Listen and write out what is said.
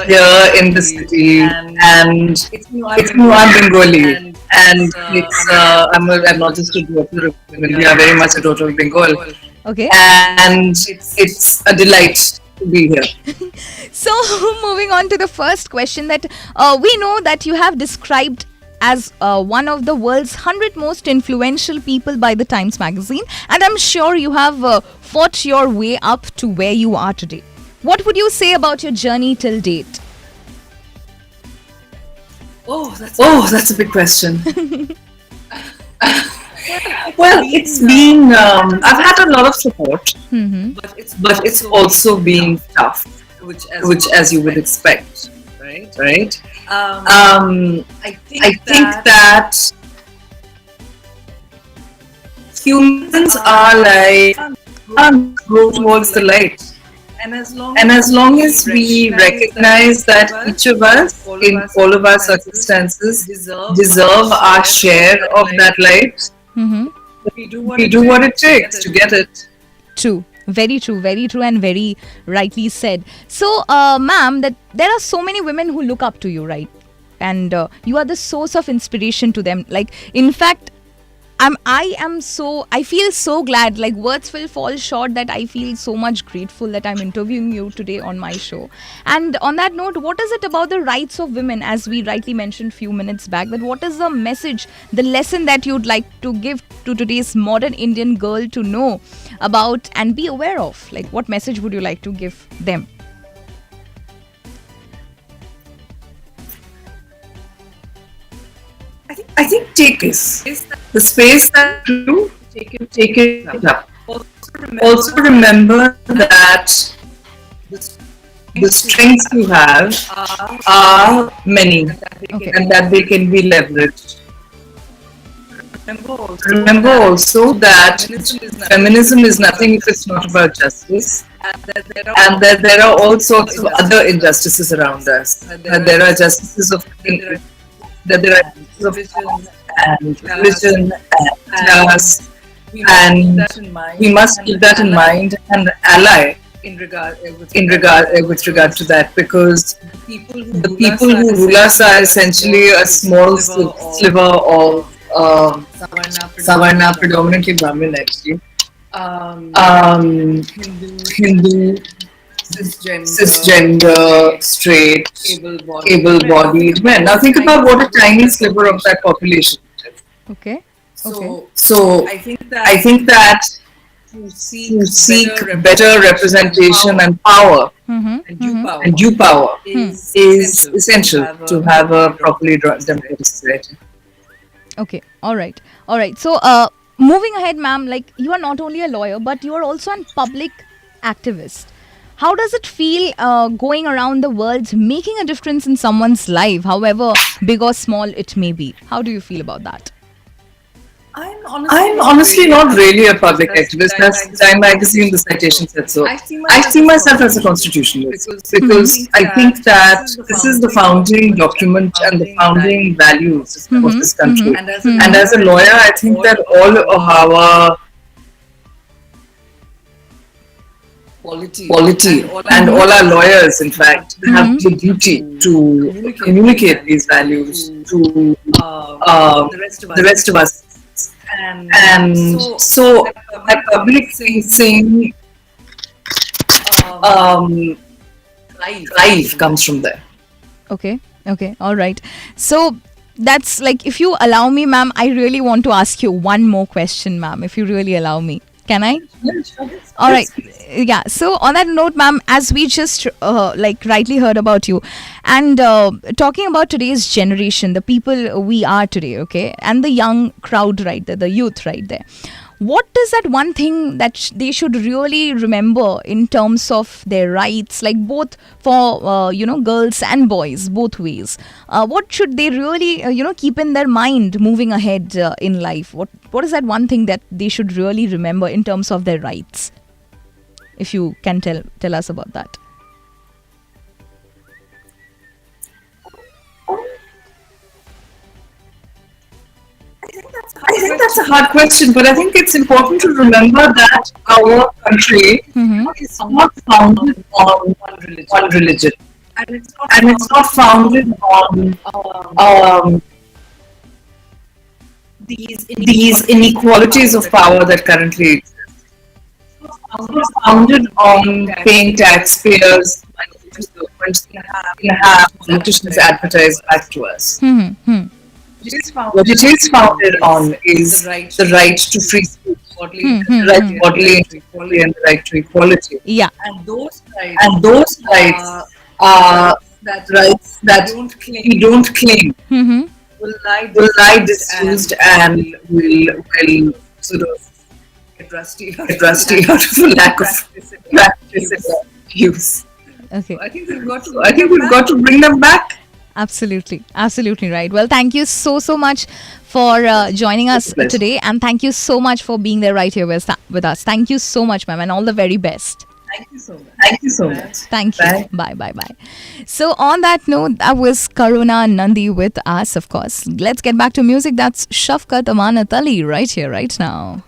here in the city, and it's Nuan Bengali, and I'm not just a daughter of Bengal. We are very much a daughter of Bengal, Okay. and it's a delight to be here. So, moving on to the first question, that we know that you have described as one of the world's 100 most influential people by the Times Magazine, and I'm sure you have fought your way up to where you are today. What would you say about your journey till date? Oh, that's a big question. Well, it's been, I've had a lot of support, Mm-hmm. but it's also been tough, which as you would expect, right? I think that humans are like, can't go towards the light. And as long as we recognize that each of us, in all of our circumstances, deserve our share of that light, Mm-hmm. we do what it takes to get it. True. Very true, and very rightly said. So, ma'am, that there are so many women who look up to you, right? And you are the source of inspiration to them. Like, in fact, I feel so glad. Like, words will fall short that I feel so much grateful that I'm interviewing you today on my show. And on that note, what is it about the rights of women, as we rightly mentioned few minutes back, that what is the message, the lesson that you'd like to give to today's modern Indian girl to know about and be aware of? Like, what message would you like to give them? I think take this, the space that you take it up. Also remember that the strengths you have are many, Okay. and that they can be leveraged. Remember also that feminism is nothing if it's not about justice, and that there are all sorts of other injustices around us. That there are justices of that there are justices of and religion and class, and we must keep that in mind and ally with regard to that, because the people who rule us are essentially a small sliver of Savarna, predominantly Brahmin actually, Hindu, cisgender, straight, able-bodied men. Now think about what a tiny sliver of that population is. Okay. Okay. So I think that to seek better representation and power Mm-hmm. Mm-hmm. and due power is essential to have a properly democratic society. Okay. All right. All right. So, moving ahead, ma'am, like, you are not only a lawyer, but you are also a public activist. How does it feel going around the world, making a difference in someone's life, however big or small it may be? How do you feel about that? I'm honestly not really a public activist. As Time Magazine, the citation said so. I see myself as a constitutionalist because I think that this is the founding document and the founding values of this country. And as a lawyer, I think that all of our quality and all our lawyers, in fact, have the duty to communicate these values to the rest of us. And so that public facing life comes from there. Okay. Okay. All right. So, that's like, if you allow me, ma'am, I really want to ask you one more question, ma'am, if you really allow me. Can I? All right. Yeah. So, on that note, ma'am, as we just like rightly heard about you, and talking about today's generation, the people we are today, okay, and the young crowd right there, the youth right there. What is that one thing that they should really remember in terms of their rights, like both for girls and boys, both ways? What should they really keep in their mind moving ahead in life? What is that one thing that they should really remember in terms of their rights? If you can tell us about that. I think that's a hard question, but I think it's important to remember that our country Mm-hmm. is not founded on one religion. and it's not founded on these inequalities of power that currently exist. It's founded on paying taxpayers money which the government can have politicians advertise back to us. What it is founded on is the right to free speech, the right to bodily integrity, and the right to equality. Yeah. And those rights are rights that we don't claim, will lie disused, and will sort of get rusty out of a lack of practice and use. Okay. I think we've got to bring them back. Absolutely. Absolutely right. Well, thank you so much for joining us today. And thank you so much for being there right here with us. Thank you so much, ma'am. And all the very best. Thank you so much. Thank you so much. Thank you. Bye. So on that note, that was Karuna Nandi with us, of course. Let's get back to music. That's Shafqat Amanat Ali right here, right now.